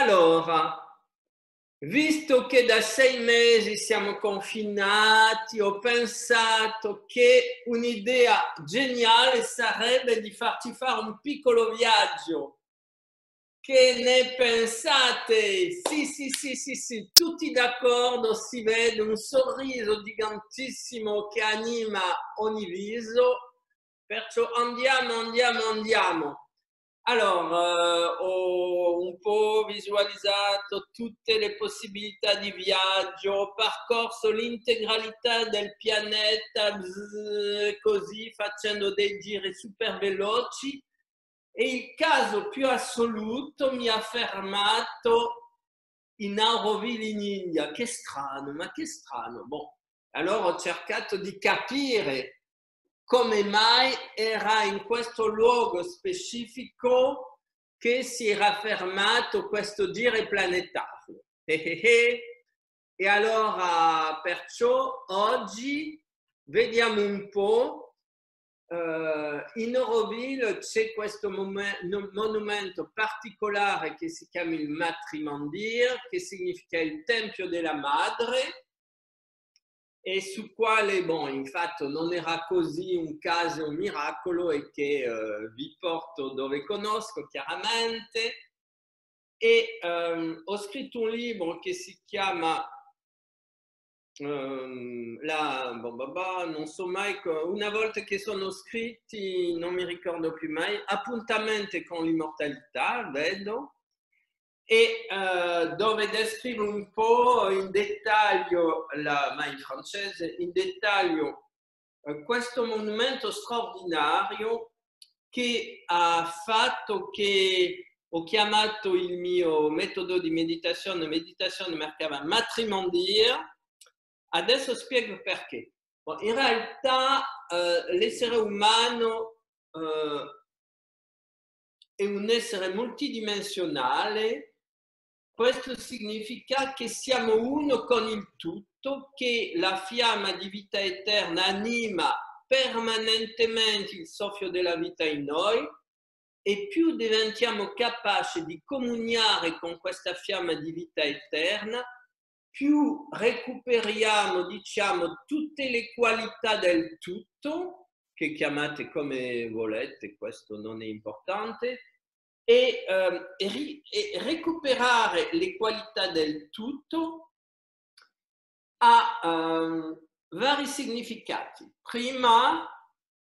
Allora, visto che da 6 mesi siamo confinati, ho pensato che un'idea geniale sarebbe di farci fare un piccolo viaggio. Che ne pensate? Sì, tutti d'accordo, si vede un sorriso gigantissimo che anima ogni viso, perciò andiamo. Allora, ho un po' visualizzato tutte le possibilità di viaggio, ho percorso l'integralità del pianeta, così facendo dei giri super veloci. E il caso più assoluto mi ha fermato in Auroville in India. Che strano, ma che strano. Boh, allora ho cercato di capire come mai era in questo luogo specifico che si era fermato questo giro planetario. E allora perciò oggi vediamo un po'. In Auroville c'è questo monumento particolare che si chiama il Matrimandir, che significa il Tempio della Madre, e su quale, bon, infatti non era così un caso, un miracolo, e che vi porto dove conosco chiaramente. E ho scritto un libro che si chiama non so mai, una volta che sono scritti non mi ricordo più mai, Appuntamenti con l'immortalità, vedo, e dove descrivo un po' in dettaglio, ma in francese, in dettaglio questo monumento straordinario che ha fatto che ho chiamato il mio metodo di meditazione Merkava Matrimandir. Adesso spiego perché. Bon, in realtà l'essere umano è un essere multidimensionale. Questo significa che siamo uno con il tutto, che la fiamma di vita eterna anima permanentemente il soffio della vita in noi, e più diventiamo capaci di comuniare con questa fiamma di vita eterna, più recuperiamo, diciamo, tutte le qualità del tutto, che chiamate come volete, questo non è importante, e recuperare le qualità del tutto ha vari significati. Prima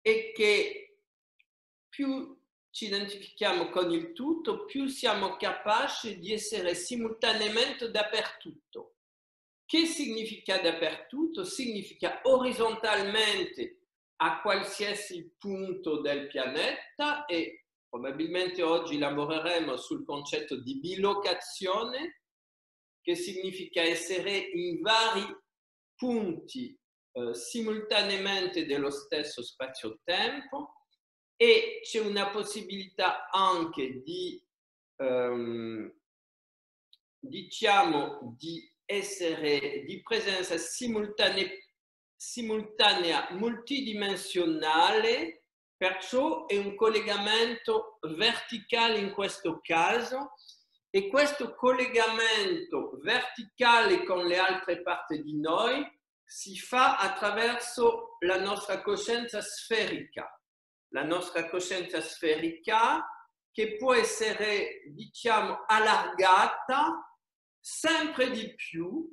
è che più ci identifichiamo con il tutto, più siamo capaci di essere simultaneamente dappertutto. Che significa dappertutto? Significa orizzontalmente a qualsiasi punto del pianeta, e probabilmente oggi lavoreremo sul concetto di bilocazione, che significa essere in vari punti simultaneamente dello stesso spazio-tempo, e c'è una possibilità anche di, diciamo, di essere di presenza simultanea multidimensionale, perciò è un collegamento verticale in questo caso, e questo collegamento verticale con le altre parti di noi si fa attraverso la nostra coscienza sferica. La nostra coscienza sferica che può essere, diciamo, allargata sempre di più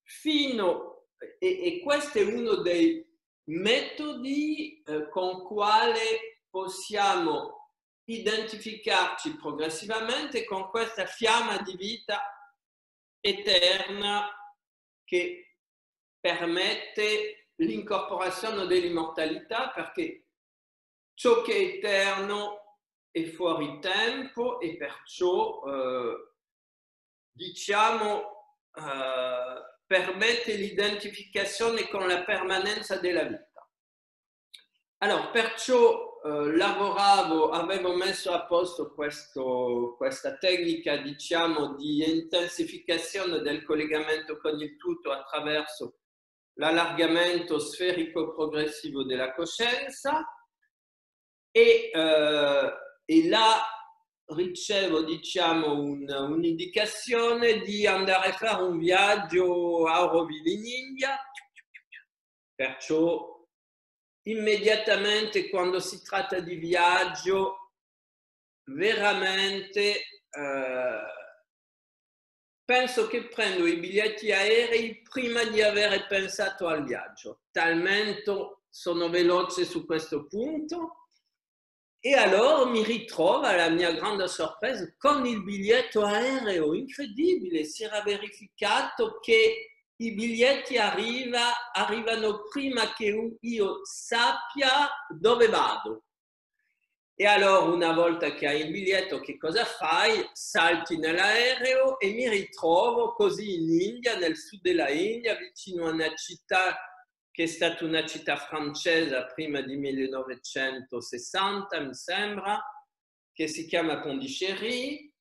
fino, e questo è uno dei metodi con quale possiamo identificarci progressivamente con questa fiamma di vita eterna che permette l'incorporazione dell'immortalità, perché ciò che è eterno è fuori tempo, e perciò diciamo permette l'identificazione con la permanenza della vita. Allora, perciò avevo messo a posto questa tecnica, diciamo, di intensificazione del collegamento con il tutto attraverso l'allargamento sferico progressivo della coscienza, e là ricevo, diciamo, un'indicazione di andare a fare un viaggio a Auroville in India, perciò immediatamente quando si tratta di viaggio, veramente penso che prendo i biglietti aerei prima di aver pensato al viaggio, talmente sono veloce su questo punto. E allora mi ritrovo, alla mia grande sorpresa, con il biglietto aereo. Incredibile, si era verificato che i biglietti arrivano prima che io sappia dove vado. E allora una volta che hai il biglietto, che cosa fai? Salti nell'aereo e mi ritrovo così in India, nel sud della India, vicino a una città che è stata una città francese prima di 1960, mi sembra, che si chiama Pondichéry,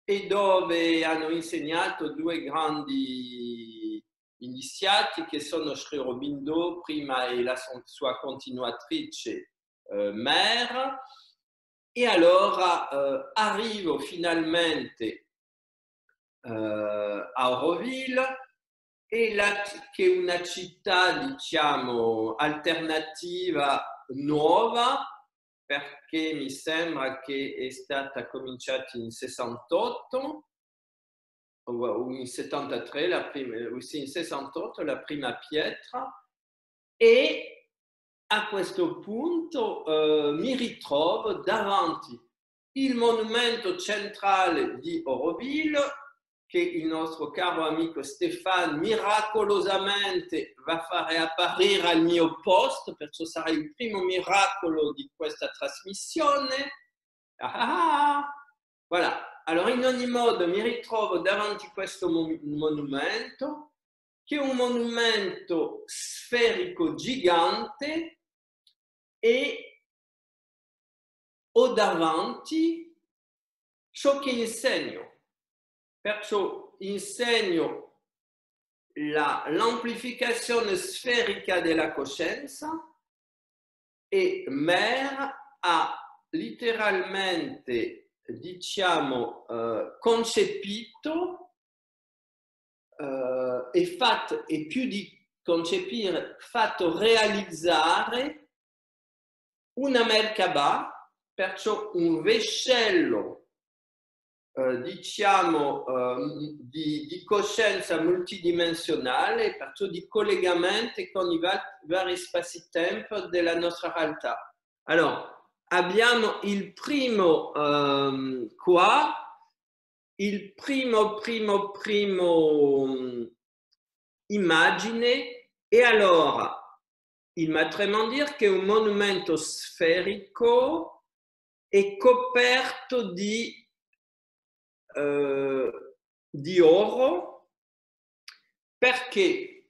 e dove hanno insegnato due grandi iniziati che sono Sri Aurobindo, prima e la sua continuatrice Mère. E allora arrivo finalmente a Auroville, che è una città, diciamo, alternativa, nuova, perché mi sembra che è stata cominciata in 68 o in 73, sì, in 68 la prima pietra, e a questo punto mi ritrovo davanti il monumento centrale di Auroville, che il nostro caro amico Stéphane miracolosamente va a fare apparire al mio posto, perciò sarà il primo miracolo di questa trasmissione. Voilà. Allora, in ogni modo mi ritrovo davanti a questo monumento, che è un monumento sferico gigante, e ho davanti ciò che insegno. Perciò insegno l'amplificazione sferica della coscienza, e Mère ha letteralmente, diciamo, concepito e più di concepire, fatto realizzare una Merkaba, perciò un vescello diciamo di coscienza multidimensionale, perciò di collegamenti con i vari spazi-tempo della nostra realtà. Allora, abbiamo il primo qua, il primo immagine, e allora il matremont dire che è un monumento sferico e coperto di oro, perché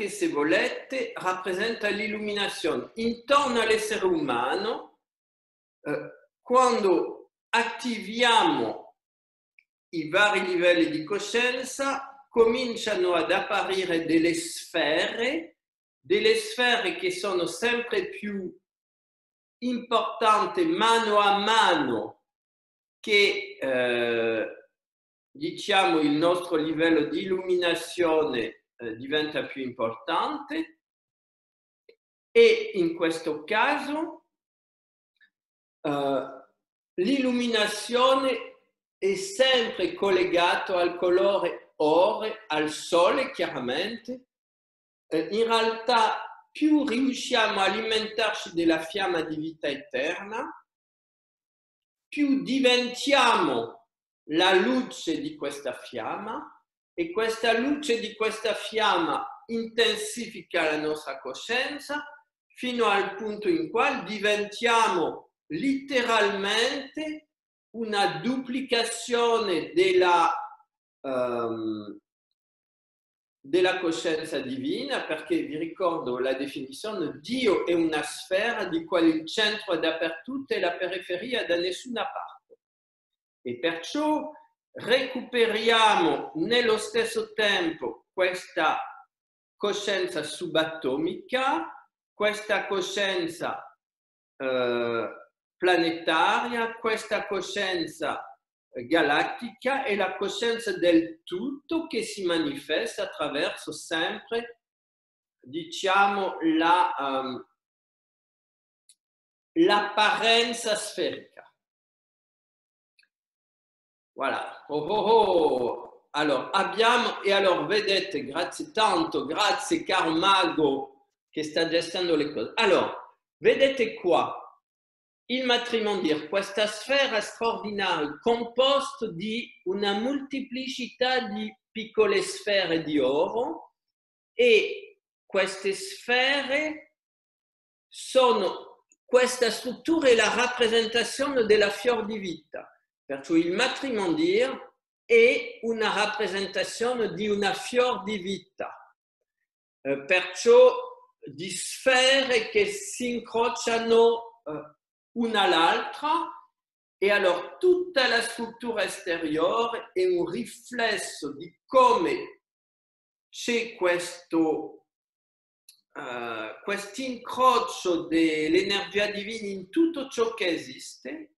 se volete rappresenta l'illuminazione intorno all'essere umano. Quando attiviamo i vari livelli di coscienza, cominciano ad apparire delle sfere che sono sempre più importanti mano a mano che diciamo il nostro livello di illuminazione diventa più importante, e in questo caso l'illuminazione è sempre collegata al colore oro, al sole chiaramente. In realtà più riusciamo a alimentarci della fiamma di vita eterna, più diventiamo la luce di questa fiamma, e questa luce di questa fiamma intensifica la nostra coscienza fino al punto in cui diventiamo letteralmente una duplicazione della coscienza divina, perché vi ricordo la definizione: Dio è una sfera di cui il centro è dappertutto e la periferia da nessuna parte, e perciò recuperiamo nello stesso tempo questa coscienza subatomica, questa coscienza planetaria, questa coscienza galattica è la coscienza del tutto che si manifesta attraverso sempre, diciamo, l'apparenza sferica. Voilà. Oh, oh, oh. Allora, abbiamo, e allora vedete, grazie tanto, grazie caro mago che sta gestendo le cose. Allora, vedete qua, il matrimonio, questa sfera straordinaria, composta di una molteplicità di piccole sfere di oro, e queste sfere sono, questa struttura è la rappresentazione della fior di vita. Perciò il matrimonio è una rappresentazione di una fior di vita, perciò di sfere che si incrociano una all'altra, e allora tutta la struttura esteriore è un riflesso di come c'è questo incrocio dell'energia divina in tutto ciò che esiste,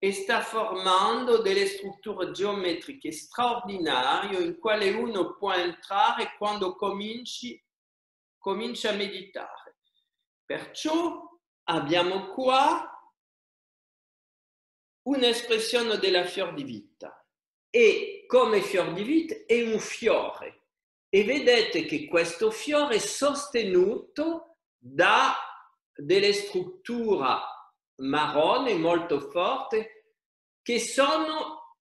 e sta formando delle strutture geometriche straordinarie in quale uno può entrare quando comincia a meditare. Perciò abbiamo qua un'espressione della fior di vita, e come fior di vita è un fiore, e vedete che questo fiore è sostenuto da delle strutture marrone molto forte, che sono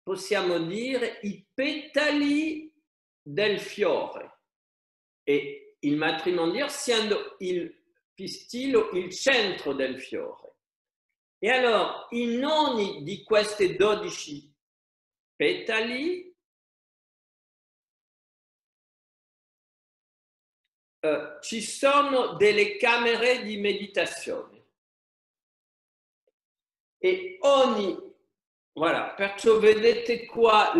possiamo dire, i petali del fiore, e il matrimonio essendo il pistilo il centro del fiore. E allora in ogni di questi 12 petali ci sono delle camere di meditazione, e voilà, perciò vedete qua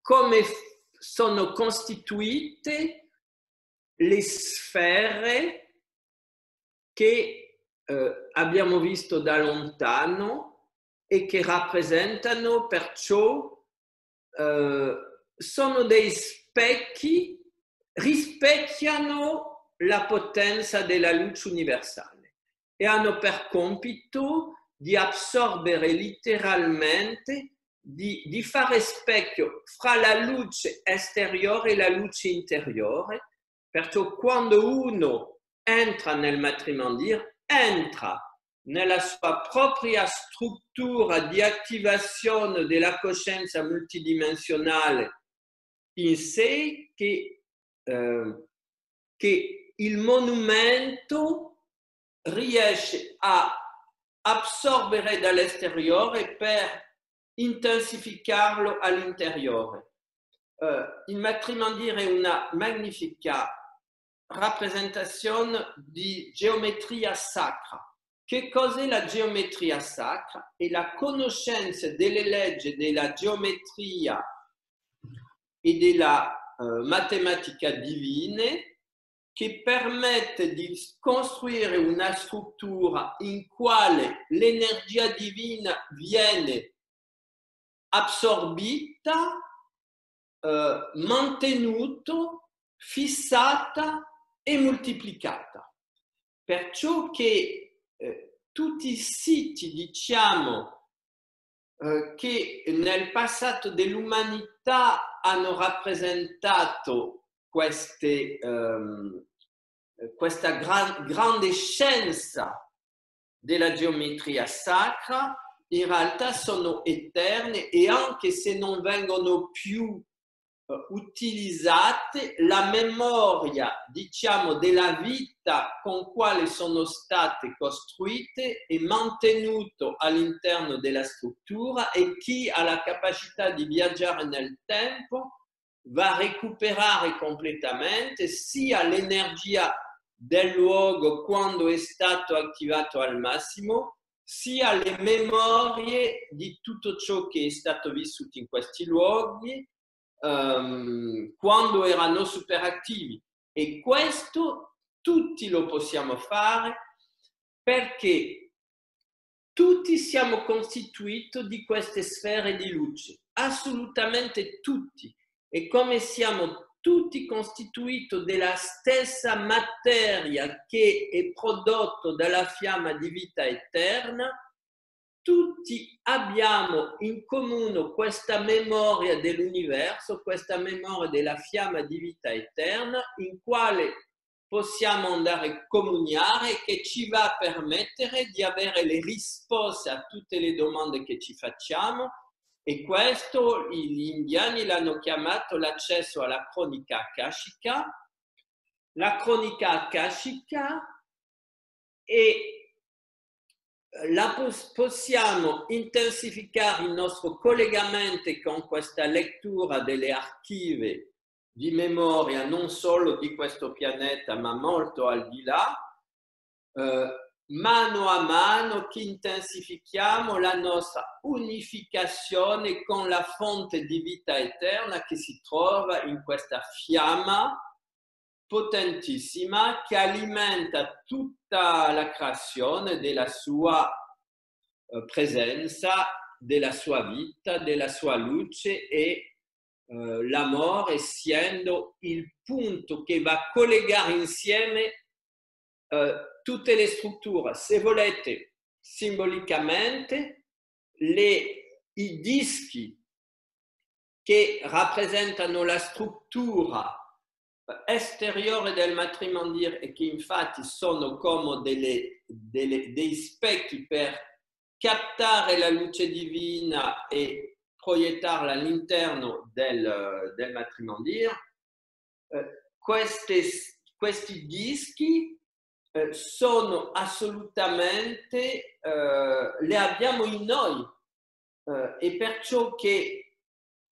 come sono costituite le sfere che abbiamo visto da lontano e che rappresentano, perciò sono dei specchi, rispecchiano la potenza della luce universale e hanno per compito di assorbere letteralmente, di fare specchio fra la luce esteriore e la luce interiore. Perciò quando uno entra nel matrimonio, entra nella sua propria struttura di attivazione della coscienza multidimensionale in sé, che il monumento riesce a assorbere dall'esteriore per intensificarlo all'interiore. Il matrimonio è una magnifica rappresentazione di geometria sacra. Che cos'è la geometria sacra? È la conoscenza delle leggi della geometria e della matematica divine, che permette di costruire una struttura in quale l'energia divina viene assorbita, mantenuta, fissata e moltiplicata. Perciò che tutti i siti, diciamo, che nel passato dell'umanità hanno rappresentato questa grande scienza della geometria sacra, in realtà sono eterne, e anche se non vengono più utilizzate, la memoria, diciamo, della vita con quale sono state costruite è mantenuto all'interno della struttura, e chi ha la capacità di viaggiare nel tempo va a recuperare completamente sia l'energia del luogo quando è stato attivato al massimo, sia le memorie di tutto ciò che è stato vissuto in questi luoghi quando erano superattivi. E questo tutti lo possiamo fare perché tutti siamo costituiti di queste sfere di luce, assolutamente tutti. E come siamo tutti costituiti della stessa materia che è prodotto dalla fiamma di vita eterna, tutti abbiamo in comune questa memoria dell'universo, questa memoria della fiamma di vita eterna, in quale possiamo andare a comuniare, che ci va a permettere di avere le risposte a tutte le domande che ci facciamo, e questo gli indiani l'hanno chiamato l'accesso alla cronica akashica. La cronica akashica è possiamo intensificare il nostro collegamento con questa lettura delle archive di memoria, non solo di questo pianeta, ma molto al di là, mano a mano che intensifichiamo la nostra unificazione con la fonte di vita eterna che si trova in questa fiamma potentissima che alimenta tutta la creazione della sua presenza, della sua vita, della sua luce, e l'amore essendo il punto che va a collegare insieme tutte le strutture. Se volete, simbolicamente, i dischi che rappresentano la struttura esteriore del matrimondio e che infatti sono come dei specchi per captare la luce divina e proiettarla all'interno del matrimondio, questi dischi sono assolutamente, le abbiamo in noi, e perciò che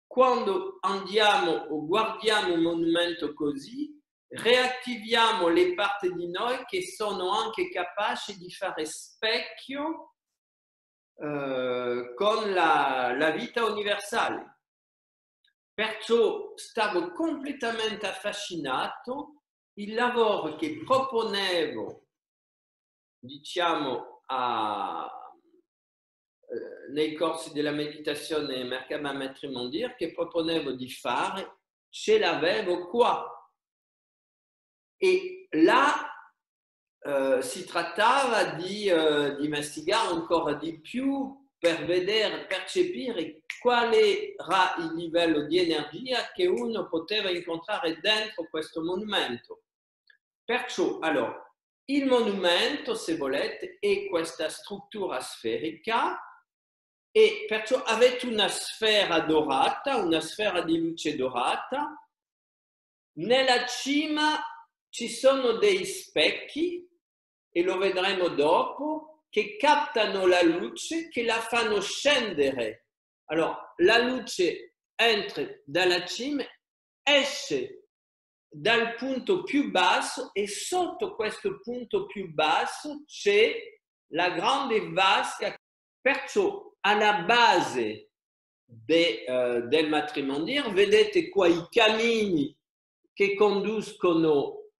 quando andiamo o guardiamo un monumento così, reattiviamo le parti di noi che sono anche capaci di fare specchio con la vita universale. Perciò stavo completamente affascinato. Il lavoro che proponevo, diciamo, nei corsi della meditazione Merkaba Matrimondir, che proponevo di fare, ce l'avevo qua. E là si trattava di investigare ancora di più per vedere, percepire qual era il livello di energia che uno poteva incontrare dentro questo monumento. Perciò, allora, il monumento, se volete, è questa struttura sferica, e perciò avete una sfera dorata, una sfera di luce dorata. Nella cima ci sono dei specchi, e lo vedremo dopo, che captano la luce, che la fanno scendere. Allora, la luce entra dalla cima, esce dal punto più basso, e sotto questo punto più basso c'è la grande vasca. Perciò alla base del matrimonio vedete qua i cammini che conducono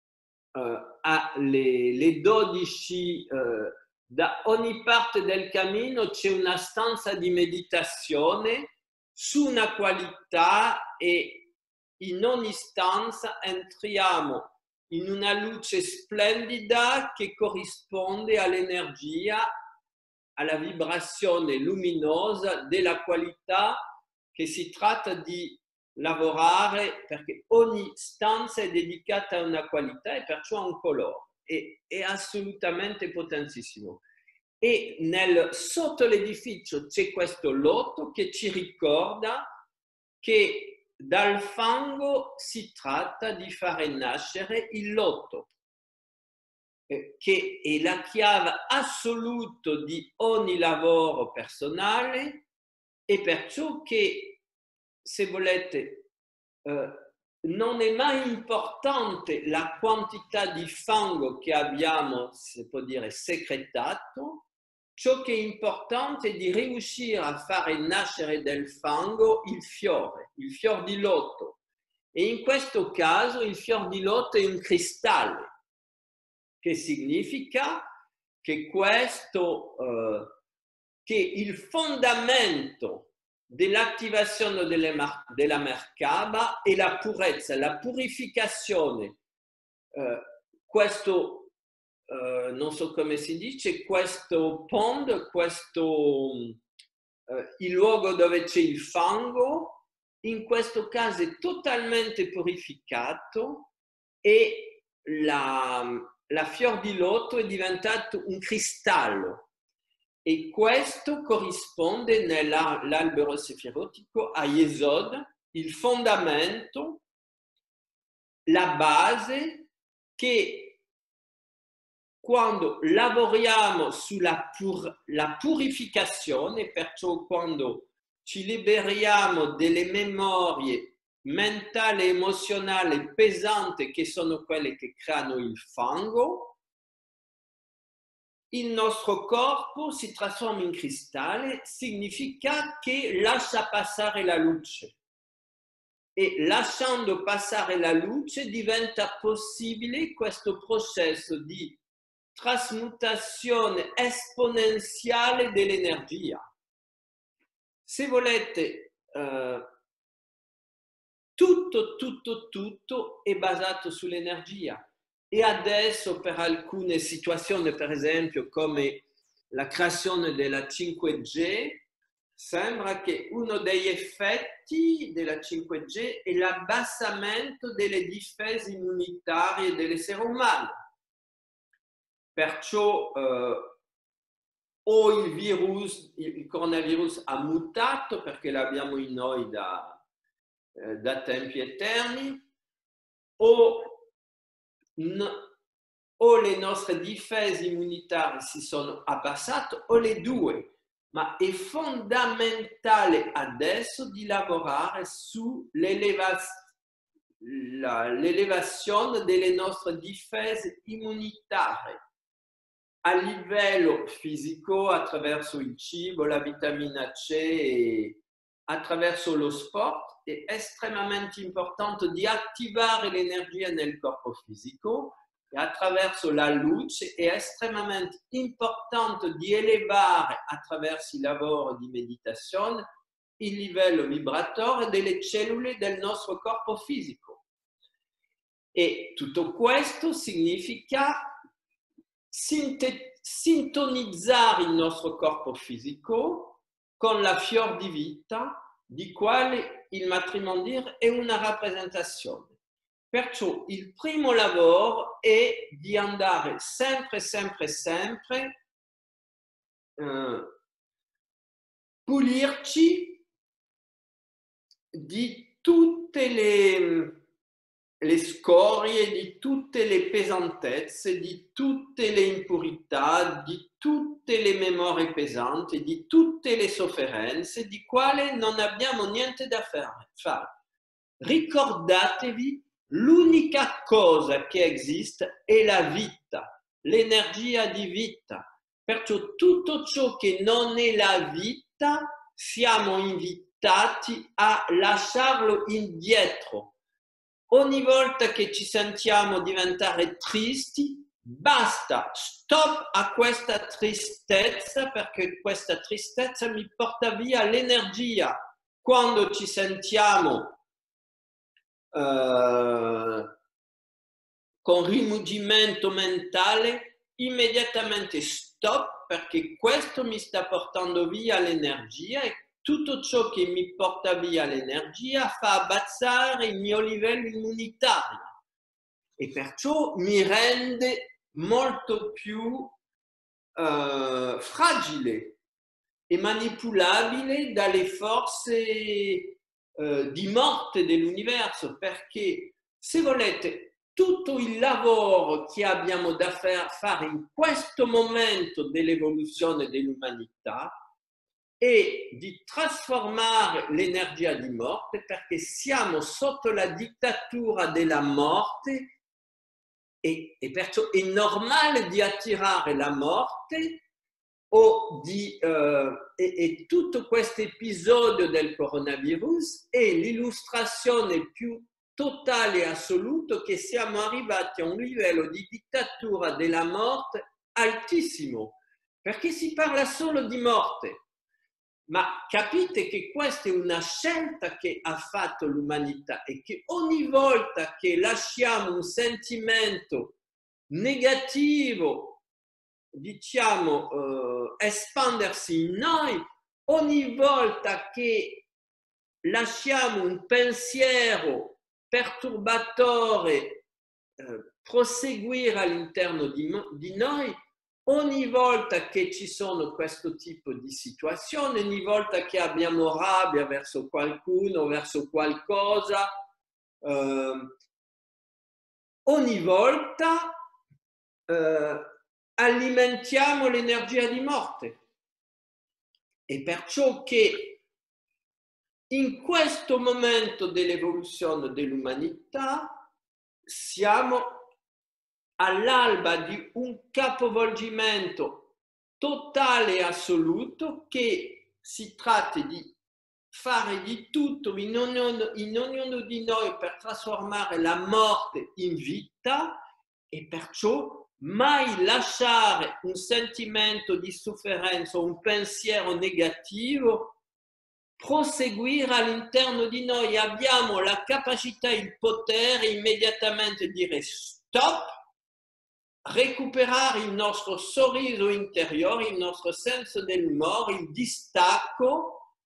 alle 12, da ogni parte del cammino c'è una stanza di meditazione su una qualità, e in ogni stanza entriamo in una luce splendida che corrisponde all'energia, alla vibrazione luminosa della qualità che si tratta di lavorare, perché ogni stanza è dedicata a una qualità e perciò a un colore. È assolutamente potentissimo. E sotto l'edificio c'è questo lotto che ci ricorda che dal fango si tratta di fare nascere il lotto, che è la chiave assoluta di ogni lavoro personale, e perciò che, se volete, non è mai importante la quantità di fango che abbiamo, si può dire, secretato. Ciò che è importante è di riuscire a fare nascere del fango il fior di lotto. E in questo caso il fior di lotto è un cristallo. che significa che che il fondamento dell'attivazione della Merkaba è la purezza, la purificazione. Questo, non so come si dice, questo pond, il luogo dove c'è il fango, in questo caso è totalmente purificato e la fior di loto è diventato un cristallo. E questo corrisponde nell'albero sefirotico a Yesod, il fondamento, la base che quando lavoriamo sulla la purificazione, perciò quando ci liberiamo delle memorie mentali e emozionali pesanti che sono quelle che creano il fango, il nostro corpo si trasforma in cristallo, significa che lascia passare la luce. E lasciando passare la luce diventa possibile questo processo di trasmutazione esponenziale dell'energia. Se volete, tutto è basato sull'energia. E adesso per alcune situazioni, per esempio come la creazione della 5G, sembra che uno degli effetti della 5G è l'abbassamento delle difese immunitarie dell'essere umano. Perciò o il coronavirus ha mutato perché l'abbiamo in noi da tempi eterni, o le nostre difese immunitarie si sono abbassate o le due, ma è fondamentale adesso di lavorare sull'elevazione delle nostre difese immunitarie a livello fisico attraverso il cibo, la vitamina C e attraverso lo sport. È estremamente importante di attivare l'energia nel corpo fisico e attraverso la luce è estremamente importante di elevare attraverso il lavoro di meditazione il livello vibratorio delle cellule del nostro corpo fisico. E tutto questo significa sintonizzare il nostro corpo fisico con la fior di vita di quale il matrimonio è una rappresentazione. Perciò il primo lavoro è di andare sempre pulirci di tutte le scorie, di tutte le pesantezze, di tutte le impurità, di tutte le memorie pesanti, di tutte le sofferenze, di quale non abbiamo niente da fare. Ricordatevi, l'unica cosa che esiste è la vita, l'energia di vita. Perciò tutto ciò che non è la vita, siamo invitati a lasciarlo indietro. Ogni volta che ci sentiamo diventare tristi, basta, stop a questa tristezza, perché questa tristezza mi porta via l'energia. Quando ci sentiamo con rimuggimento mentale, immediatamente stop, perché questo mi sta portando via l'energia e tutto ciò che mi porta via l'energia fa abbassare il mio livello immunitario e perciò mi rende molto più fragile e manipolabile dalle forze di morte dell'universo, perché se volete tutto il lavoro che abbiamo da fare in questo momento dell'evoluzione dell'umanità è di trasformare l'energia di morte, perché siamo sotto la dittatura della morte e perciò è normale di attirare la morte e tutto questo episodio del coronavirus è l'illustrazione più totale e assoluto che siamo arrivati a un livello di dittatura della morte altissimo, perché si parla solo di morte. Ma capite che questa è una scelta che ha fatto l'umanità e che ogni volta che lasciamo un sentimento negativo, diciamo, espandersi in noi, ogni volta che lasciamo un pensiero perturbatore proseguire all'interno di noi, ogni volta che ci sono questo tipo di situazioni, ogni volta che abbiamo rabbia verso qualcuno, verso qualcosa, ogni volta alimentiamo l'energia di morte. E perciò che in questo momento dell'evoluzione dell'umanità siamo all'alba di un capovolgimento totale e assoluto, che si tratta di fare di tutto in ognuno di noi per trasformare la morte in vita, e perciò mai lasciare un sentimento di sofferenza o un pensiero negativo proseguire all'interno di noi. Abbiamo la capacità, il potere immediatamente di dire stop, recuperare il nostro sorriso interiore, il nostro senso dell'umore, il distacco,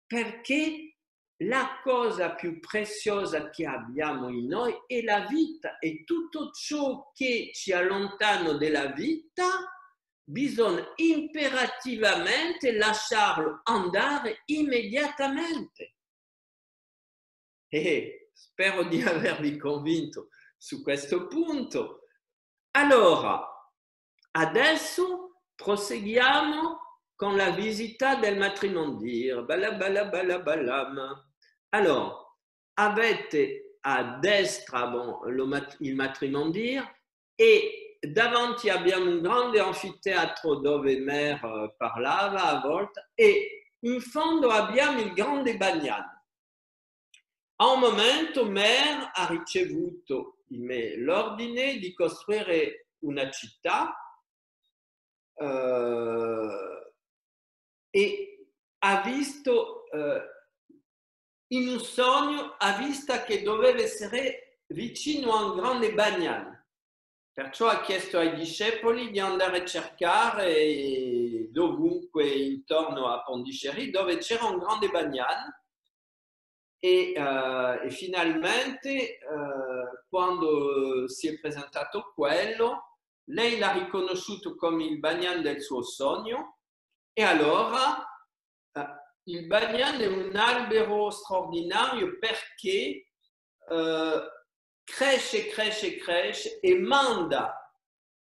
perché la cosa più preziosa che abbiamo in noi è la vita, e tutto ciò che ci allontana dalla vita bisogna imperativamente lasciarlo andare immediatamente. E spero di avervi convinto su questo punto. Allora, adesso proseguiamo con la visita del matrimondio. Allora, avete a destra il matrimondio, e davanti abbiamo un grande anfiteatro dove Mère parlava a volte, e in fondo abbiamo il grande bagnano. A un momento Mère ha ricevuto l'ordine di costruire una città e ha visto in un sogno, ha visto che doveva essere vicino a un grande bagnano. Perciò ha chiesto ai discepoli di andare a cercare dovunque intorno a Pondichéry dove c'era un grande bagnano. E finalmente quando si è presentato quello, lei l'ha riconosciuto come il Banyan del suo sogno, e allora il Banyan è un albero straordinario perché cresce e manda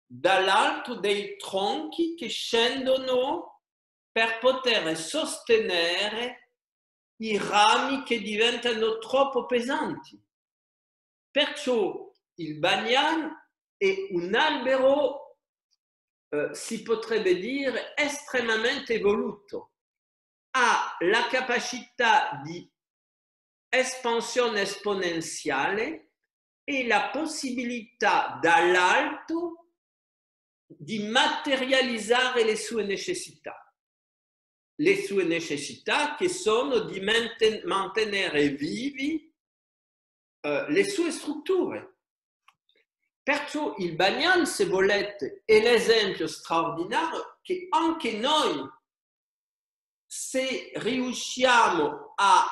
dall'alto dei tronchi che scendono per poter sostenere i rami che diventano troppo pesanti. Perciò il Banyan è un albero, si potrebbe dire, estremamente evoluto. Ha la capacità di espansione esponenziale e la possibilità dall'alto di materializzare le sue necessità. Le sue necessità che sono di mantenere vivi le sue strutture. Perciò il Banyan, se volete, è l'esempio straordinario che anche noi, se riusciamo a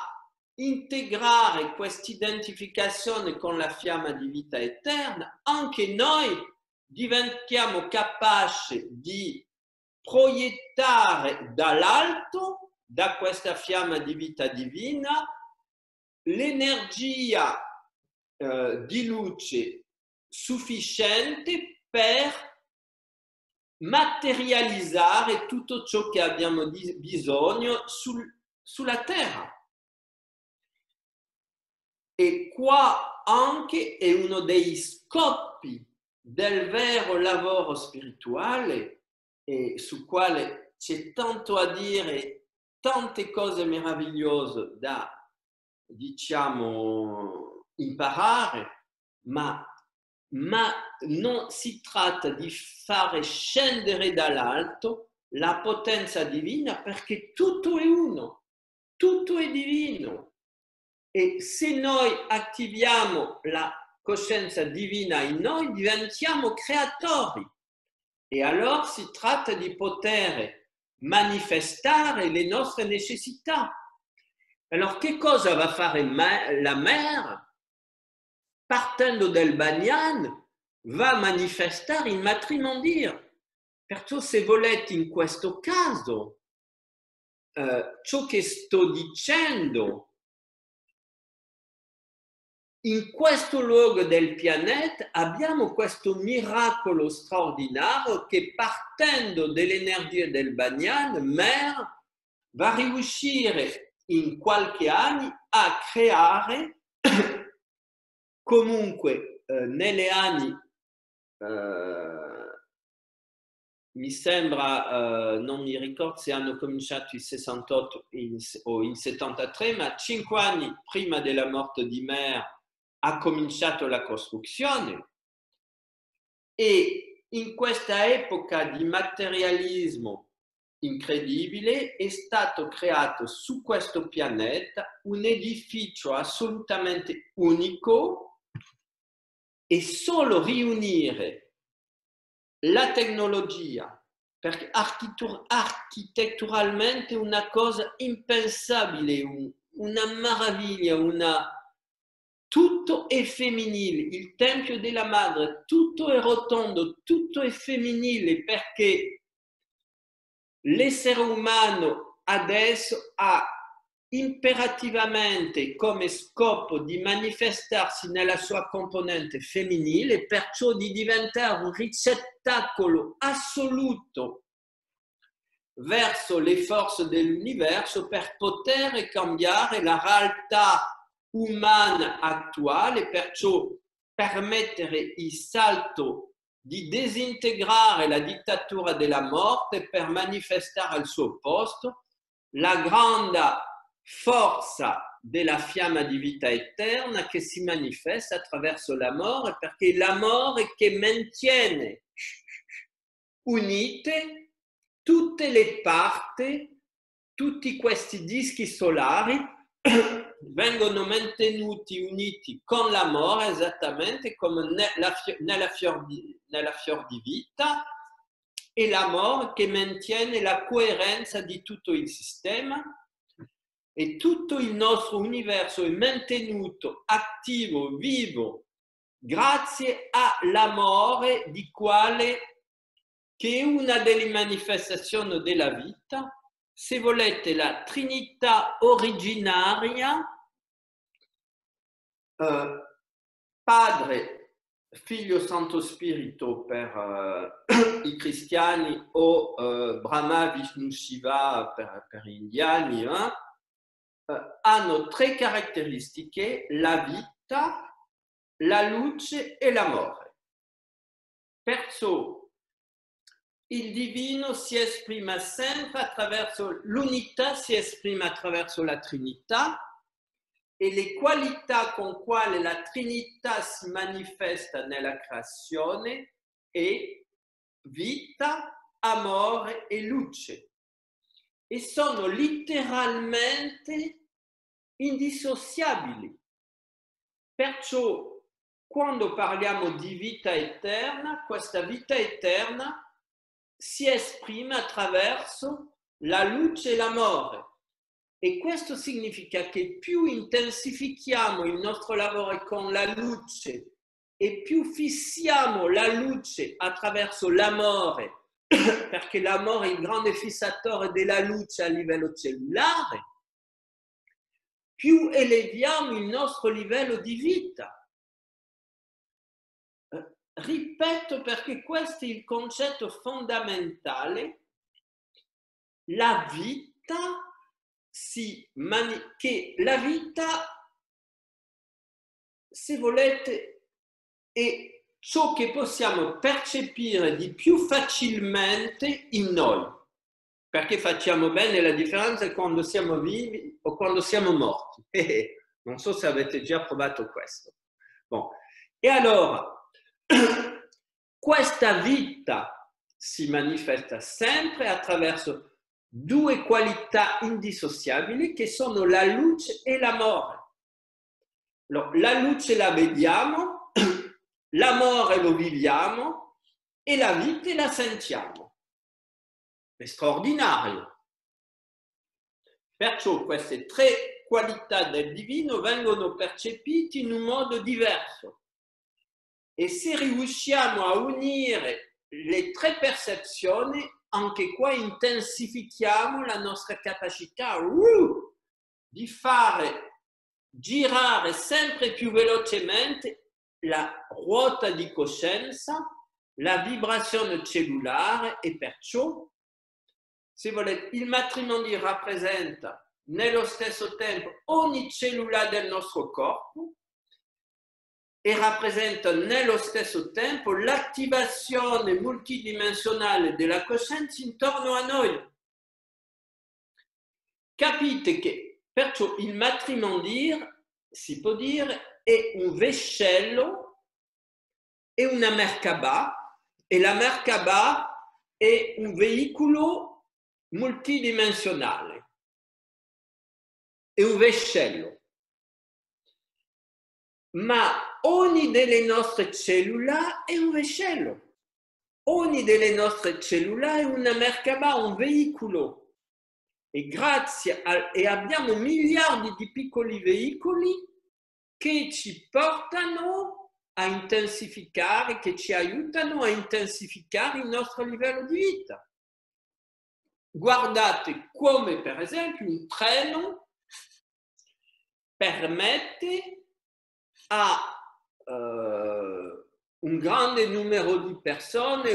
integrare questa identificazione con la fiamma di vita eterna, anche noi diventiamo capaci di proiettare dall'alto, da questa fiamma di vita divina, l'energia di luce sufficiente per materializzare tutto ciò che abbiamo bisogno sulla terra. E qua anche è uno dei scopi del vero lavoro spirituale, e su quale c'è tanto a dire, tante cose meravigliose da, diciamo, imparare, ma non si tratta di fare scendere dall'alto la potenza divina, perché tutto è uno, tutto è divino. E se noi attiviamo la coscienza divina in noi, diventiamo creatori. E allora si tratta di poter manifestare le nostre necessità. Allora, che cosa va fare la mère? Partendo dal Banyan, va manifestare il matrimonio. Perciò, se volete, in questo caso, ciò che sto dicendo, in questo luogo del pianeta abbiamo questo miracolo straordinario che, partendo dall'energia del Banyan, Mère va riuscire in qualche anno a creare, comunque negli anni, mi sembra, non mi ricordo se hanno cominciato il 68 o il 73, ma 5 anni prima della morte di Mère ha cominciato la costruzione, e in questa epoca di materialismo incredibile è stato creato su questo pianeta un edificio assolutamente unico, e solo riunire la tecnologia, perché architetturalmente è una cosa impensabile, una meraviglia, tutto è femminile, il Tempio della Madre, tutto è rotondo, tutto è femminile, perché l'essere umano adesso ha imperativamente come scopo di manifestarsi nella sua componente femminile, perciò di diventare un ricettacolo assoluto verso le forze dell'universo per poter cambiare la realtà umana attuale, perciò permettere il salto di disintegrare la dittatura della morte per manifestare al suo posto la grande forza della fiamma di vita eterna che si manifesta attraverso l'amore, perché è l'amore che mantiene unite tutte le parti, tutti questi dischi solari vengono mantenuti uniti con l'amore, esattamente come nella fior di vita, e l'amore che mantiene la coerenza di tutto il sistema, e tutto il nostro universo è mantenuto attivo, vivo, grazie all'amore, di quale che è una delle manifestazioni della vita. Se volete, la Trinità originaria, Padre, Figlio, Santo Spirito per i cristiani, o Brahma, Vishnu, Shiva per gli indiani, hanno 3 caratteristiche: la vita, la luce e l'amore. Perciò il divino si esprime sempre attraverso l'unità, si esprime attraverso la Trinità, e le qualità con quali la Trinità si manifesta nella creazione è vita, amore e luce, e sono letteralmente indissociabili. Perciò, quando parliamo di vita eterna, questa vita eterna si esprime attraverso la luce e l'amore. E questo significa che più intensifichiamo il nostro lavoro con la luce e più fissiamo la luce attraverso l'amore, perché l'amore è il grande fissatore della luce a livello cellulare, più eleviamo il nostro livello di vita. Ripeto, perché questo è il concetto fondamentale: la vita che la vita, se volete, è ciò che possiamo percepire di più facilmente in noi, perché facciamo bene la differenza quando siamo vivi o quando siamo morti. Non so se avete già provato questo. Bon. E allora, questa vita si manifesta sempre attraverso due qualità indissociabili che sono la luce e l'amore. Allora, la luce la vediamo, l'amore lo viviamo e la vita la sentiamo. È straordinario. Perciò queste tre qualità del divino vengono percepite in un modo diverso. E se riusciamo a unire le tre percezioni, anche qua intensifichiamo la nostra capacità di fare girare sempre più velocemente la ruota di coscienza, la vibrazione cellulare e perciò, se volete, il matrimonio rappresenta nello stesso tempo ogni cellula del nostro corpo e rappresenta nello stesso tempo l'attivazione multidimensionale della coscienza intorno a noi. Capite che perciò il matrimonio, si può dire, è un vescello, è una Merkaba, e la Merkaba è un veicolo multidimensionale, è un vescello. Ma ogni delle nostre cellule è un vescello, ogni delle nostre cellule è una Merkaba, un veicolo. E grazie e abbiamo miliardi di piccoli veicoli che ci portano a intensificare, che ci aiutano a intensificare il nostro livello di vita. Guardate come per esempio un treno permette a un grande numero di persone,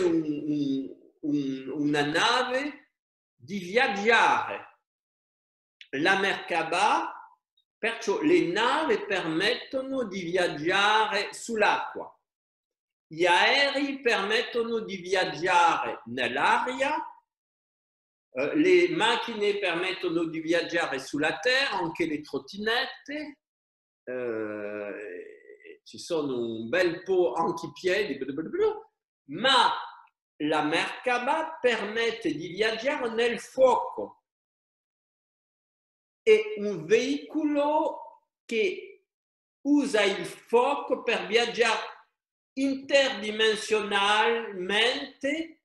una nave, di viaggiare. La Merkaba, perciò le navi permettono di viaggiare sull'acqua, gli aerei permettono di viaggiare nell'aria, le macchine permettono di viaggiare sulla terra, anche le trottinette, ci sono un bel po' anche i piedi, ma la Merkaba permette di viaggiare nel fuoco. È un veicolo che usa il fuoco per viaggiare interdimensionalmente,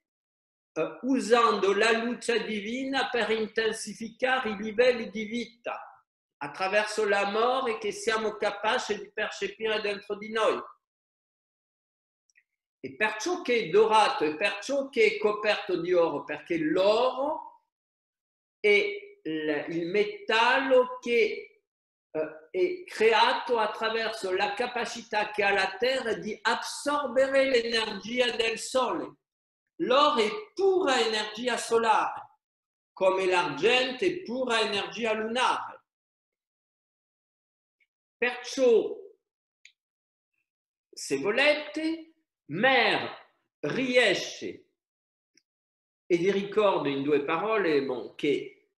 usando la luce divina per intensificare i livelli di vita attraverso l'amore che siamo capaci di percepire dentro di noi. E perciò che è dorato e perciò che è coperto di oro, perché l'oro è il metallo che è creato attraverso la capacità che ha la Terra di assorbere l'energia del Sole. L'oro è pura energia solare, come l'argento è pura energia lunare. Perciò, se volete, Mer riesce, e vi ricordo in due parole che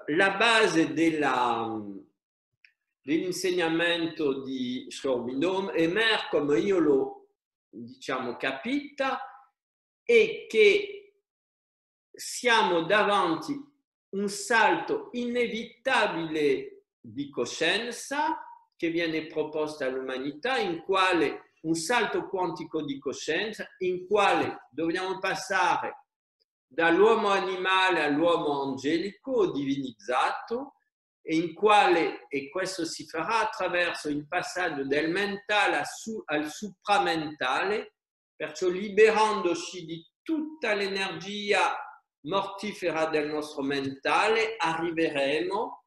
la base dell'insegnamento di Srobinom è Mer, come io l'ho capita, è che siamo davanti a un salto inevitabile di coscienza che viene proposto all'umanità, in quale un salto quantico di coscienza, in quale dobbiamo passare dall'uomo animale all'uomo angelico o divinizzato, e in quale, e questo si farà attraverso il passaggio del mentale al supramentale, perciò liberandoci di tutta l'energia mortifera del nostro mentale, arriveremo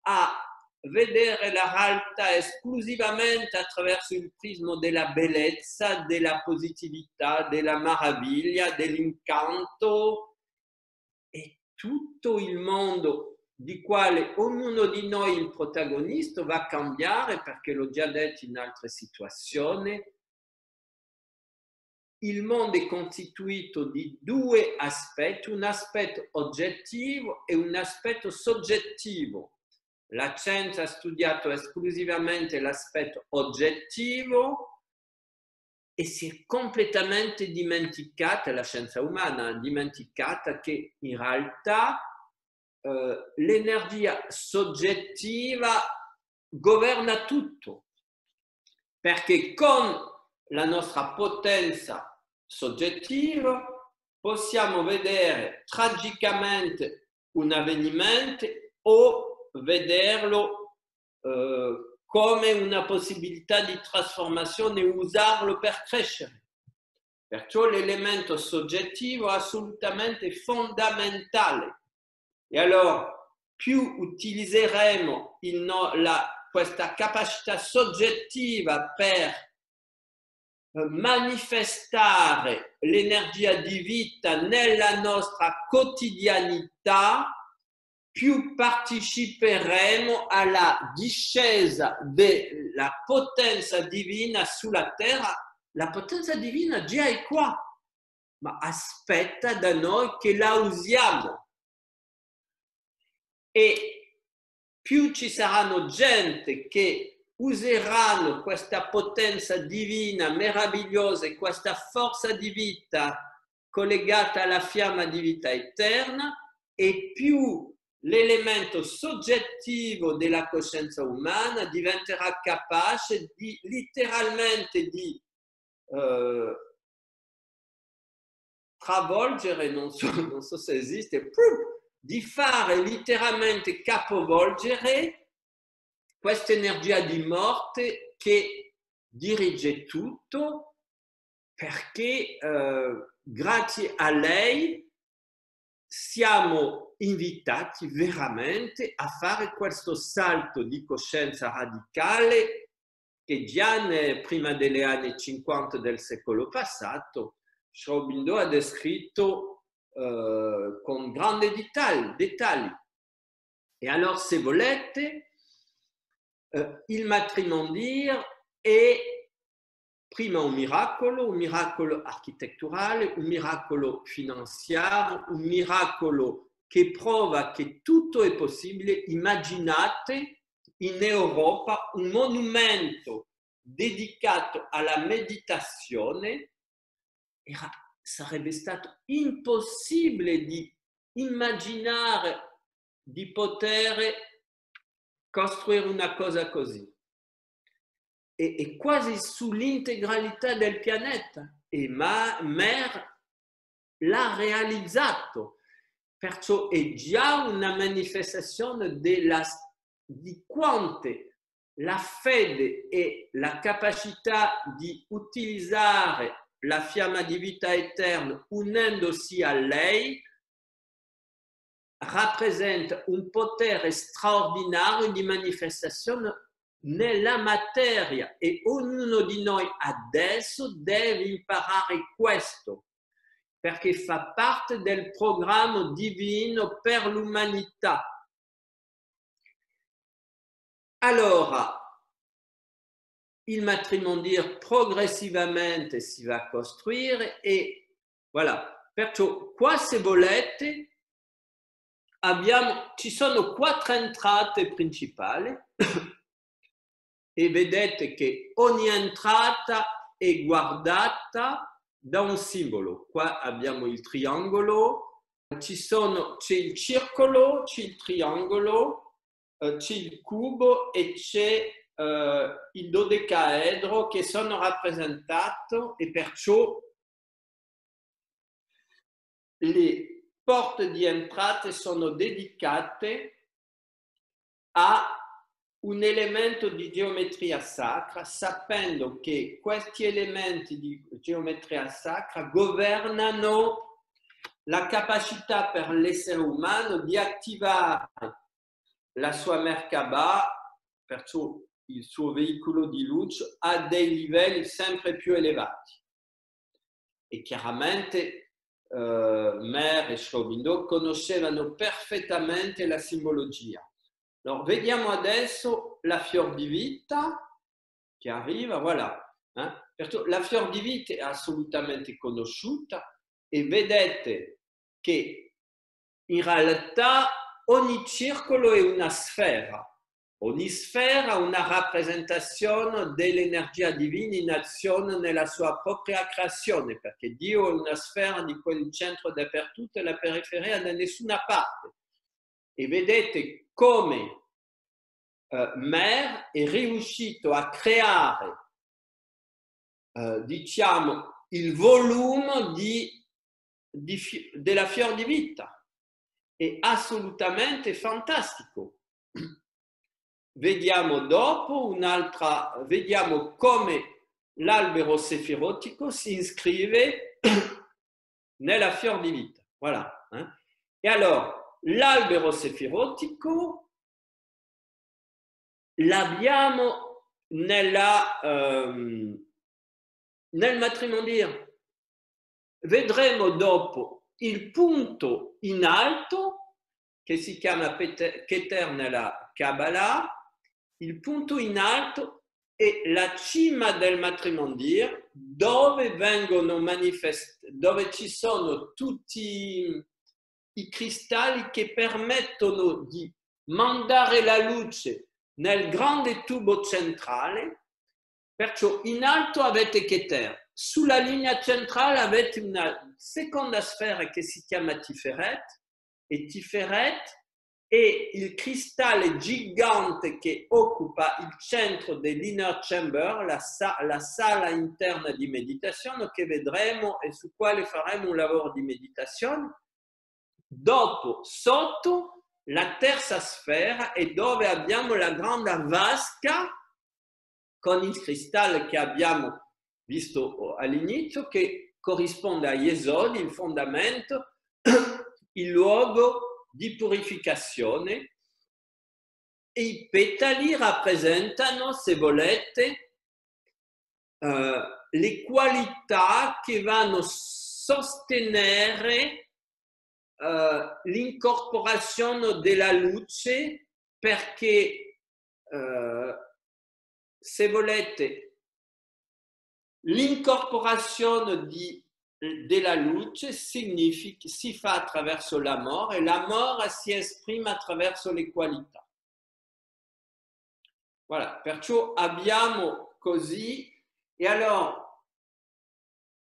a vedere la realtà esclusivamente attraverso il prisma della bellezza, della positività, della meraviglia, dell'incanto, e tutto il mondo di quale ognuno di noi il protagonista va a cambiare, perché l'ho già detto in altre situazioni. Il mondo è costituito di due aspetti, un aspetto oggettivo e un aspetto soggettivo. la scienza ha studiato esclusivamente l'aspetto oggettivo e si è completamente dimenticata, la scienza umana ha dimenticato che in realtà l'energia soggettiva governa tutto, perché con la nostra potenza soggettiva possiamo vedere tragicamente un avvenimento o vederlo come una possibilità di trasformazione e usarlo per crescere. Perciò l'elemento soggettivo è assolutamente fondamentale. E allora più utilizzeremo questa capacità soggettiva per manifestare l'energia di vita nella nostra quotidianità, più parteciperemo alla discesa della potenza divina sulla terra. La potenza divina già è qua, ma aspetta da noi che la usiamo. E più ci saranno gente che useranno questa potenza divina meravigliosa e questa forza di vita collegata alla fiamma di vita eterna, e più l'elemento soggettivo della coscienza umana diventerà capace di letteralmente di travolgere, non so se esiste, di fare letteralmente capovolgere questa energia di morte che dirige tutto, perché grazie a lei siamo invitati veramente a fare questo salto di coscienza radicale che già prima degli anni 50 del secolo passato Sri Aurobindo ha descritto con grandi dettagli. E allora, se volete, il matrimonio è prima un miracolo architetturale, un miracolo finanziario, un miracolo che prova che tutto è possibile. Immaginate in Europa un monumento dedicato alla meditazione. Sarebbe stato impossibile di immaginare di poter costruire una cosa così. E quasi sull'integralità del pianeta. E Mer l'ha realizzato. Perciò è già una manifestazione di quanto la fede e la capacità di utilizzare la fiamma di vita eterna unendosi a lei rappresenta un potere straordinario di manifestazione nella materia, e ognuno di noi adesso deve imparare questo, perché fa parte del programma divino per l'umanità. Allora, il matrimonio progressivamente si va a costruire, e voilà. Perciò qua, se volete, ci sono 4 entrate principali e vedete che ogni entrata è guardata da un simbolo. Qua abbiamo il triangolo, c'è il circolo, c'è il triangolo, c'è il cubo e c'è il dodecaedro, che sono rappresentati, e perciò le porte di entrata sono dedicate a un elemento di geometria sacra, sapendo che questi elementi di geometria sacra governano la capacità per l'essere umano di attivare la sua Merkaba, perciò il suo veicolo di luce, a dei livelli sempre più elevati. E chiaramente Mer e Sri Aurobindo conoscevano perfettamente la simbologia. Allora, vediamo adesso la fior di vita che arriva, voilà. Perciò la fior di vita è assolutamente conosciuta, e vedete che in realtà ogni circolo è una sfera. Ogni sfera ha una rappresentazione dell'energia divina in azione nella sua propria creazione, perché Dio è una sfera di cui il centro è dappertutto e la periferia da nessuna parte. E vedete come Mer è riuscito a creare, diciamo, il volume della fior di vita. È assolutamente fantastico. Vediamo dopo vediamo come l'albero sefirotico si iscrive nella fior di vita. Voilà. E allora, l'albero sefirotico l'abbiamo nel matrimonio. Vedremo dopo il punto in alto che si chiama Keter nella Kabbalah. Il punto in alto è la cima del matrimonio dove vengono dove ci sono tutti i cristalli che permettono di mandare la luce nel grande tubo centrale. Perciò in alto avete Keter, sulla linea centrale avete una seconda sfera che si chiama Tiferet, e Tiferet è il cristallo gigante che occupa il centro dell'inner chamber, la sala interna di meditazione che vedremo e su quale faremo un lavoro di meditazione. Dopo, sotto, la terza sfera è dove abbiamo la grande vasca con il cristallo che abbiamo visto all'inizio, che corrisponde a Yesod, il fondamento, il luogo di purificazione, e i petali rappresentano, se volete, le qualità che vanno a sostenere l'incorporazione della luce, perché se volete l'incorporazione della luce si fa attraverso l'amore, e l'amore si esprime attraverso le qualità. Voilà, perciò abbiamo così, e allora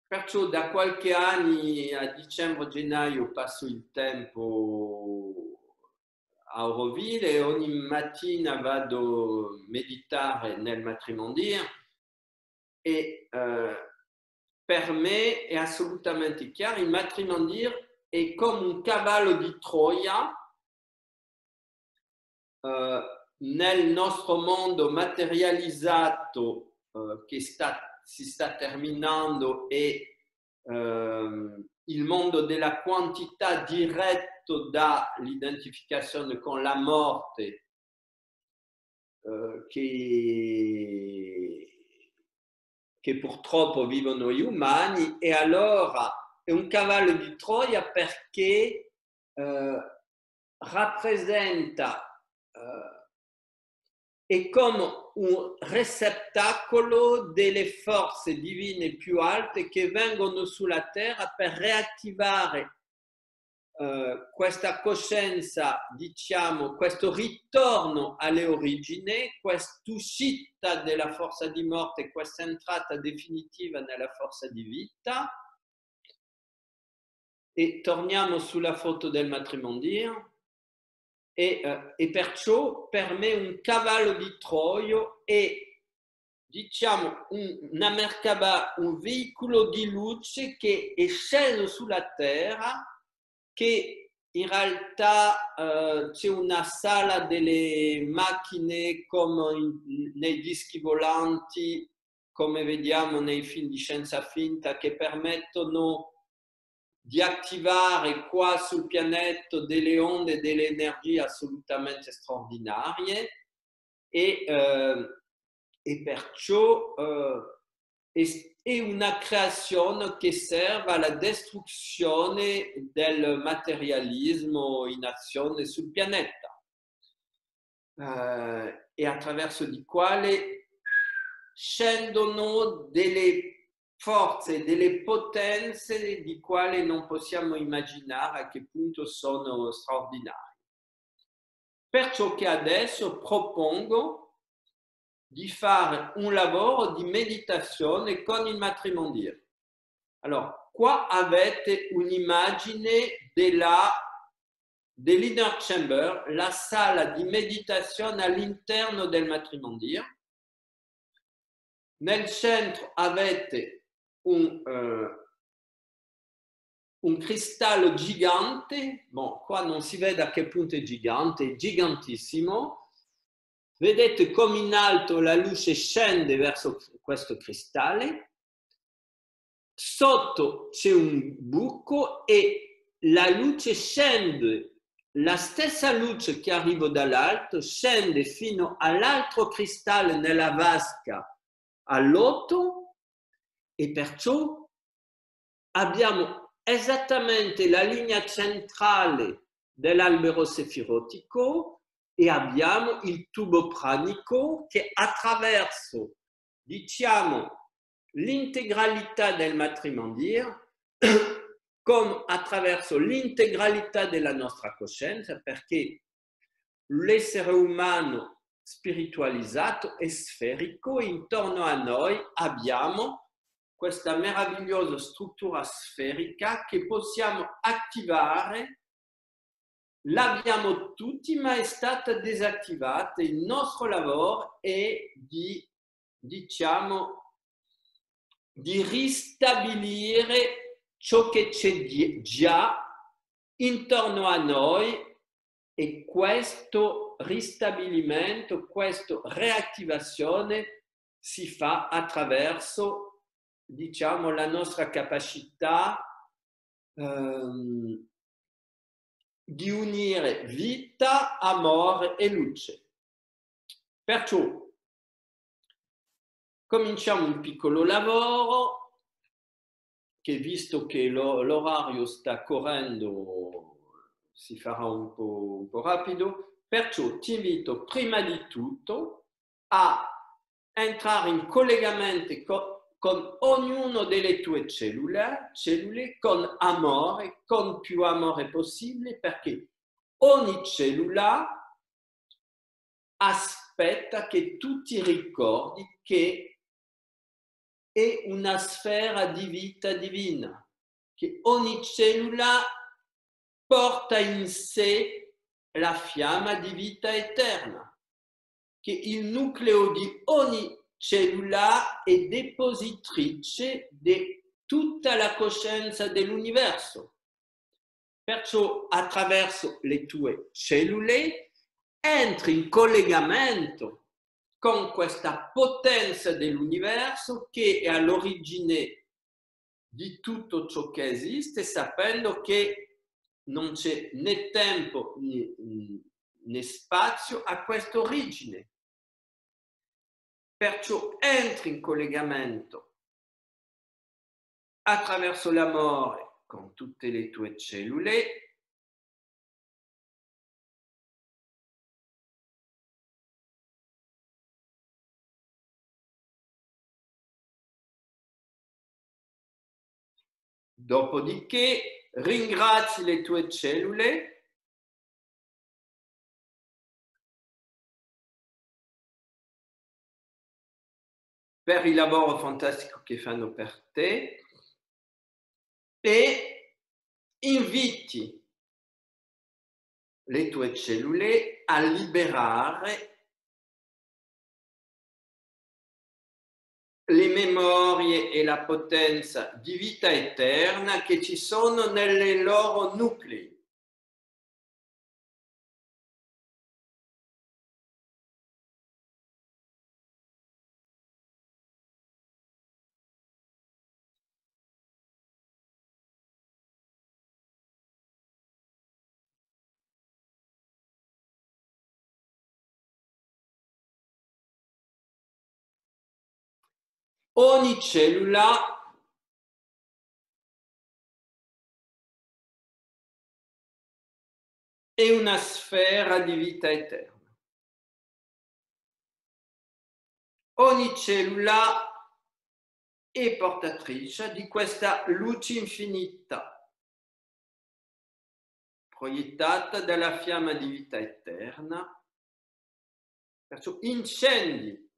perciò da qualche anno a dicembre-gennaio passo il tempo a Auroville e ogni mattina vado a meditare nel matrimonio, e per me è assolutamente chiaro, il matrimonio è come un cavallo di Troia nel nostro mondo materializzato che si sta terminando, e il mondo della quantità diretto dall'identificazione con la morte che purtroppo vivono gli umani. E allora è un cavallo di Troia perché rappresenta è come un receptacolo delle forze divine più alte che vengono sulla terra per riattivare questa coscienza, diciamo, questo ritorno alle origini, quest'uscita della forza di morte, questa entrata definitiva nella forza di vita. E torniamo sulla foto del matrimonio. E perciò per me un cavallo di Troia è, diciamo, una Merkaba, un veicolo di luce che è sceso sulla terra, che in realtà c'è una sala delle macchine come nei dischi volanti, come vediamo nei film di scienza finta, che permettono di attivare qua sul pianeta delle onde e delle energie assolutamente straordinarie, e perciò è una creazione che serve alla distruzione del materialismo in azione sul pianeta, e attraverso di quale scendono delle forze, delle potenze di quali non possiamo immaginare a che punto sono straordinarie. Perciò che adesso propongo di fare un lavoro di meditazione con il matrimonio. Allora, qua avete un'immagine dell'inner chamber, la sala di meditazione all'interno del matrimonio. Nel centro avete un cristallo gigante, bon, qua non si vede a che punto è gigante, è gigantissimo. Vedete come in alto la luce scende verso questo cristallo, sotto c'è un buco e la luce scende, la stessa luce che arriva dall'alto scende fino all'altro cristallo nella vasca all'otto e perciò abbiamo esattamente la linea centrale dell'albero sefirotico e abbiamo il tubo pranico che attraverso, diciamo, l'integralità del matrimonio come attraverso l'integralità della nostra coscienza, perché l'essere umano spiritualizzato è sferico, intorno a noi abbiamo questa meravigliosa struttura sferica che possiamo attivare, l'abbiamo tutti ma è stata disattivata. Il nostro lavoro è di, diciamo, di ristabilire ciò che c'è già intorno a noi e questo ristabilimento, questa reattivazione si fa attraverso, diciamo, la nostra capacità di unire vita, amore e luce. Perciò cominciamo un piccolo lavoro che, visto che l'orario sta correndo, si farà un po' rapido. Perciò ti invito prima di tutto a entrare in collegamento con ognuno delle tue cellule con amore, con più amore possibile, perché ogni cellula aspetta che tu ti ricordi che è una sfera di vita divina, che ogni cellula porta in sé la fiamma di vita eterna, che il nucleo di ogni cellula è depositrice di tutta la coscienza dell'universo. Perciò attraverso le tue cellule entri in collegamento con questa potenza dell'universo che è all'origine di tutto ciò che esiste, sapendo che non c'è né tempo né spazio a questa origine. Perciò entri in collegamento attraverso l'amore con tutte le tue cellule. Dopodiché ringrazi le tue cellule per il lavoro fantastico che fanno per te e inviti le tue cellule a liberare le memorie e la potenza di vita eterna che ci sono nelle loro nuclei. Ogni cellula è una sfera di vita eterna. Ogni cellula è portatrice di questa luce infinita. proiettata dalla fiamma di vita eterna, perciò incendi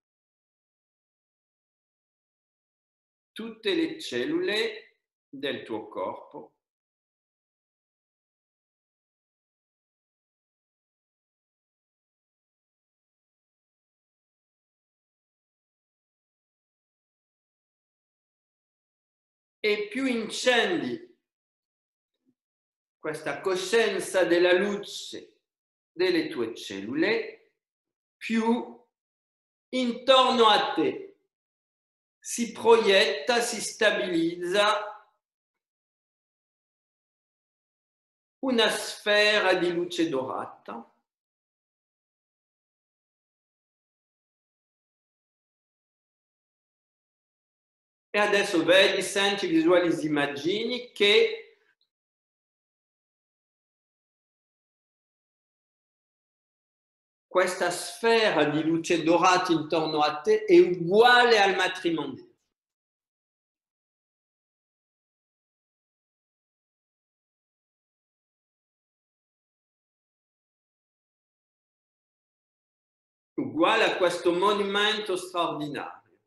tutte le cellule del tuo corpo e più incendi questa coscienza della luce delle tue cellule, più intorno a te si proietta, si stabilizza una sfera di luce dorata e adesso vedi, senti, visualizzi, immagini che questa sfera di luce dorata intorno a te è uguale al matrimonio. Uguale a questo monumento straordinario.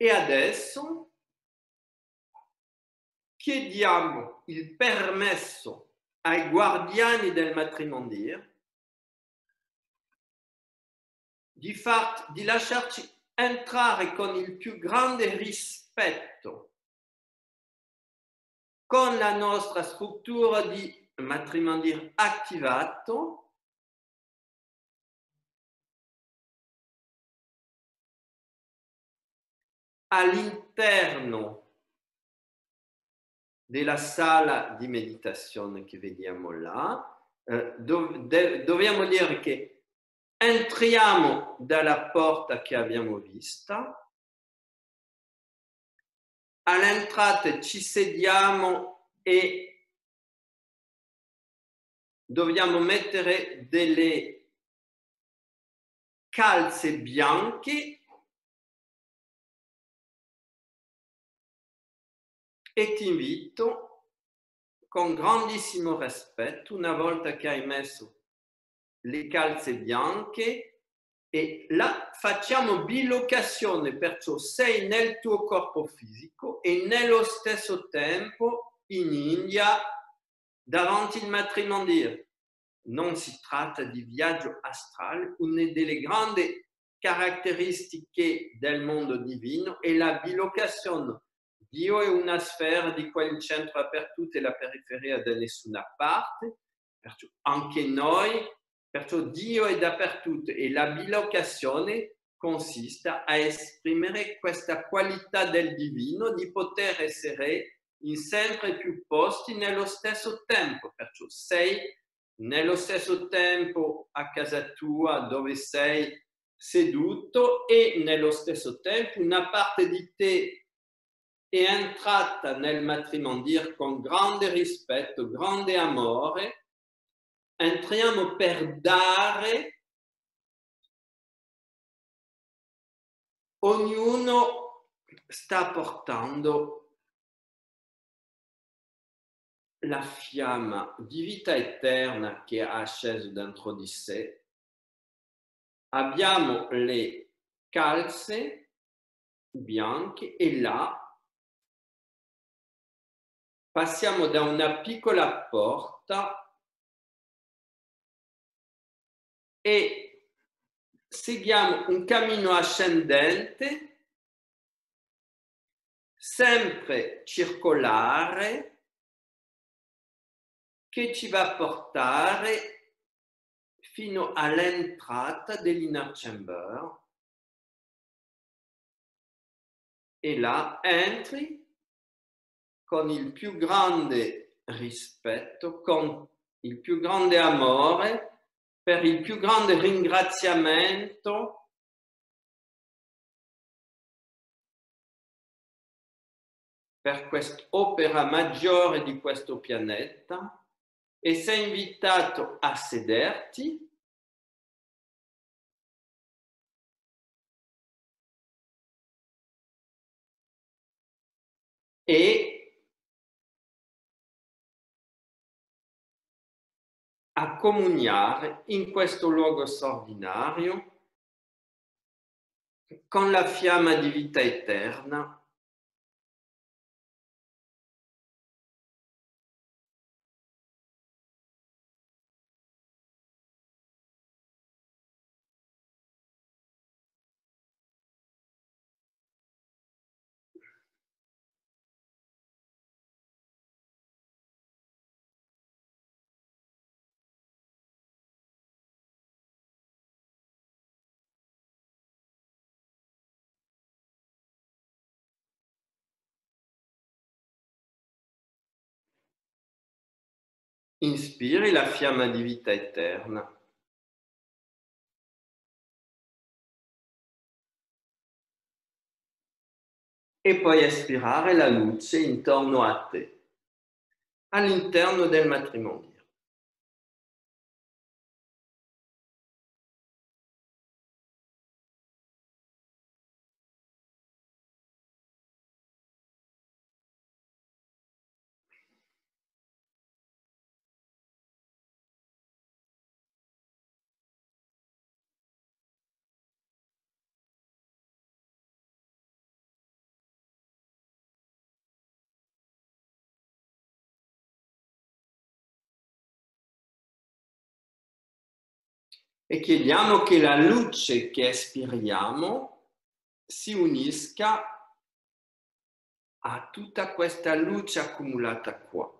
E adesso chiediamo il permesso ai guardiani del matrimonio di lasciarci entrare con il più grande rispetto con la nostra struttura di matrimonio attivato all'interno della sala di meditazione che vediamo là. Dobbiamo dire che entriamo dalla porta che abbiamo vista, all'entrata ci sediamo e dobbiamo mettere delle calze bianche e ti invito con grandissimo rispetto, una volta che hai messo le calze bianche, e là facciamo bilocazione, perciò sei nel tuo corpo fisico e nello stesso tempo in India davanti al matrimonio. Non si tratta di viaggio astrale, una delle grandi caratteristiche del mondo divino è la bilocazione. Dio è una sfera di cui il centro aperto e la periferia da nessuna parte, perciò anche noi, perciò Dio è dappertutto e la bilocazione consiste a esprimere questa qualità del divino di poter essere in sempre più posti nello stesso tempo, perciò sei nello stesso tempo a casa tua dove sei seduto e nello stesso tempo una parte di te è entrata nel matrimonio con grande rispetto, grande amore. Entriamo per dare, ognuno sta portando la fiamma di vita eterna che ha acceso dentro di sé. Abbiamo le calze bianche e là passiamo da una piccola porta e seguiamo un cammino ascendente, sempre circolare, che ci va a portare fino all'entrata dell'inner chamber. E là entri con il più grande rispetto, con il più grande amore, per il più grande ringraziamento per quest'opera maggiore di questo pianeta, e sei invitato a sederti e accomunare in questo luogo straordinario con la fiamma di vita eterna inspiri la fiamma di vita eterna e puoi espirare la luce intorno a te, all'interno del matrimonio. E chiediamo che la luce che espiriamo si unisca a tutta questa luce accumulata qua,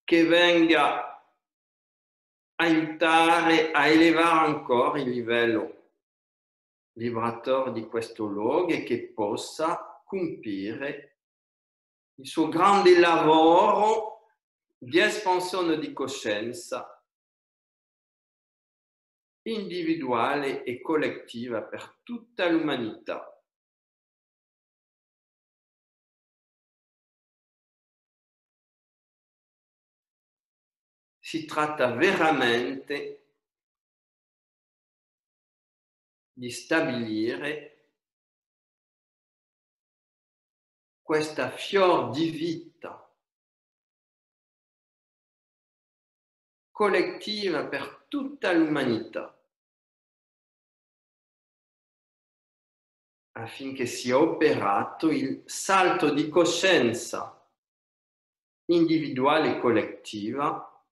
che venga a aiutare a elevare ancora il livello vibratore di questo luogo e che possa compiere il suo grande lavoro di espansione di coscienza individuale e collettiva per tutta l'umanità. Si tratta veramente di stabilire questa fior di vita collettiva per tutta l'umanità, affinché sia operato il salto di coscienza individuale e collettiva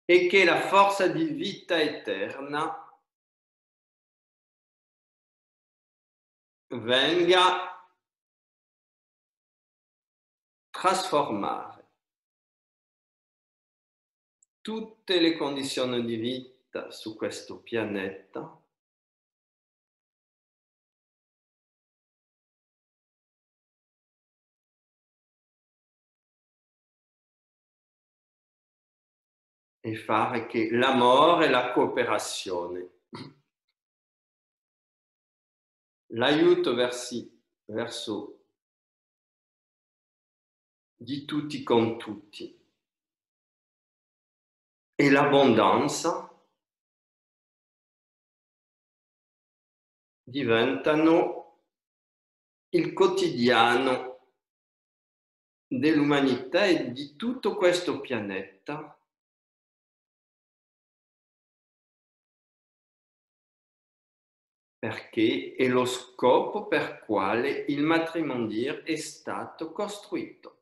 e che la forza di vita eterna venga a trasformare tutte le condizioni di vita su questo pianeta e fare che l'amore e la cooperazione, l'aiuto verso di tutti con tutti e l'abbondanza diventano il quotidiano dell'umanità e di tutto questo pianeta, perché è lo scopo per quale il matrimonio è stato costruito.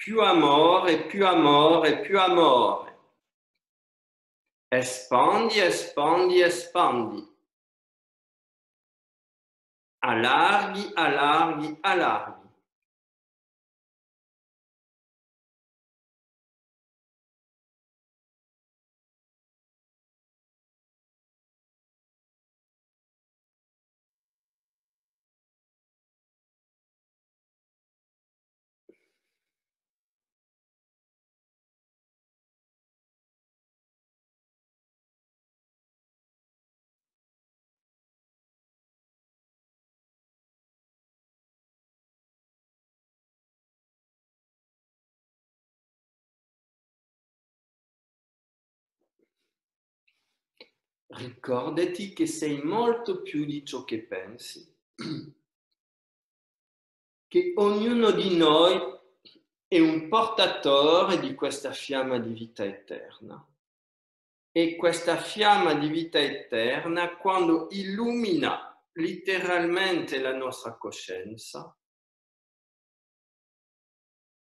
Più amore, più amore, più amore. Espandi, espandi, espandi. Allarghi, allarghi, allarghi. ricordati che sei molto più di ciò che pensi, che ognuno di noi è un portatore di questa fiamma di vita eterna. E questa fiamma di vita eterna, quando illumina letteralmente la nostra coscienza,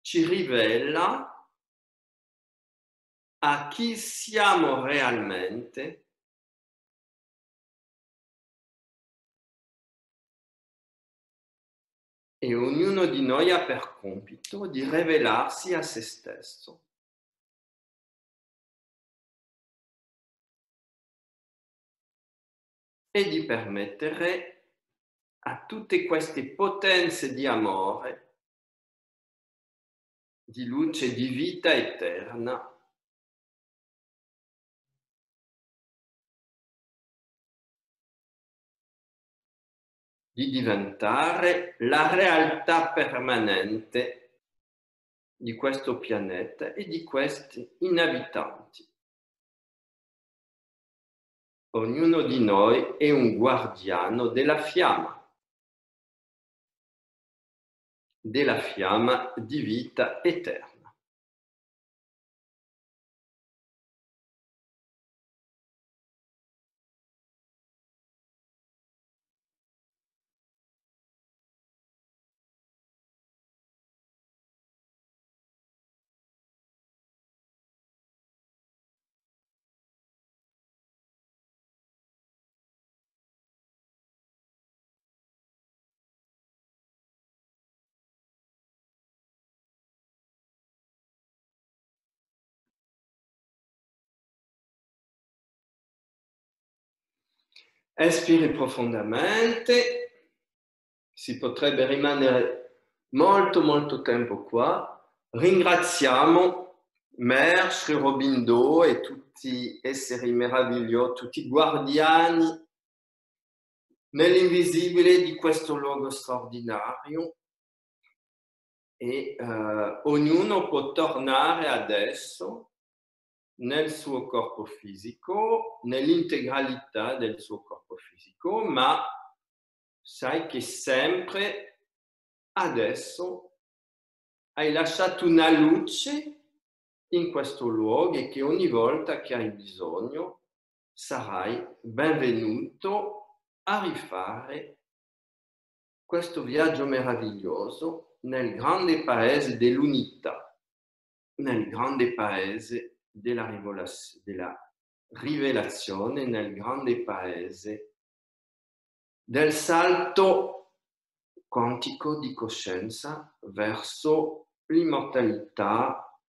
ci rivela a chi siamo realmente e ognuno di noi ha per compito di rivelarsi a se stesso. E di permettere a tutte queste potenze di amore, di luce, di vita eterna, di diventare la realtà permanente di questo pianeta e di questi inabitanti. Ognuno di noi è un guardiano della fiamma di vita eterna. Espiri profondamente, si potrebbe rimanere molto tempo qua. Ringraziamo Mer, Sri Aurobindo e tutti esseri meravigliosi, tutti guardiani nell'invisibile di questo luogo straordinario e ognuno può tornare adesso nel suo corpo fisico, nell'integralità del suo corpo fisico, ma sai che sempre adesso hai lasciato una luce in questo luogo e che ogni volta che hai bisogno sarai benvenuto a rifare questo viaggio meraviglioso nel grande paese dell'unità, nel grande paese della rivelazione, nel grande paese del salto quantico di coscienza verso l'immortalità,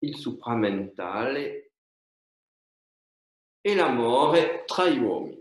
il supramentale e l'amore tra gli uomini.